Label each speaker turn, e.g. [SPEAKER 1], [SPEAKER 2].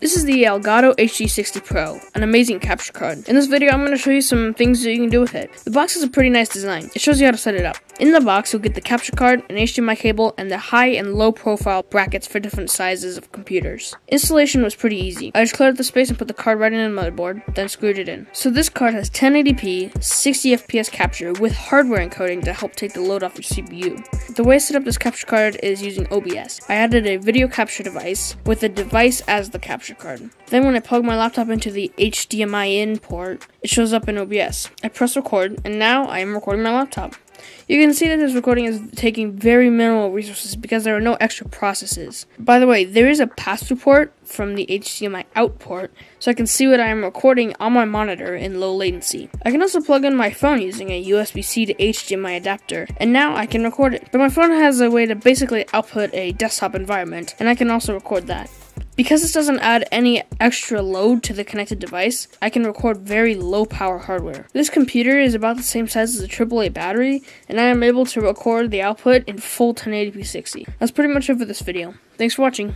[SPEAKER 1] This is the Elgato HD60 Pro, an amazing capture card. In this video, I'm going to show you some things that you can do with it. The box has a pretty nice design. It shows you how to set it up. In the box, you'll get the capture card, an HDMI cable, and the high and low profile brackets for different sizes of computers. Installation was pretty easy. I just cleared the space and put the card right in the motherboard, then screwed it in. So this card has 1080p, 60 FPS capture with hardware encoding to help take the load off your CPU. The way I set up this capture card is using OBS. I added a video capture device with the device as the capture card. Then when I plug my laptop into the HDMI in port, it shows up in OBS. I press record, and now I am recording my laptop. You can see that this recording is taking very minimal resources because there are no extra processes. By the way, there is a pass-through port from the HDMI out port, so I can see what I am recording on my monitor in low latency. I can also plug in my phone using a USB-C to HDMI adapter, and now I can record it. But my phone has a way to basically output a desktop environment, and I can also record that. Because this doesn't add any extra load to the connected device, I can record very low power hardware. This computer is about the same size as a AAA battery, and I am able to record the output in full 1080p 60. That's pretty much it for this video. Thanks for watching.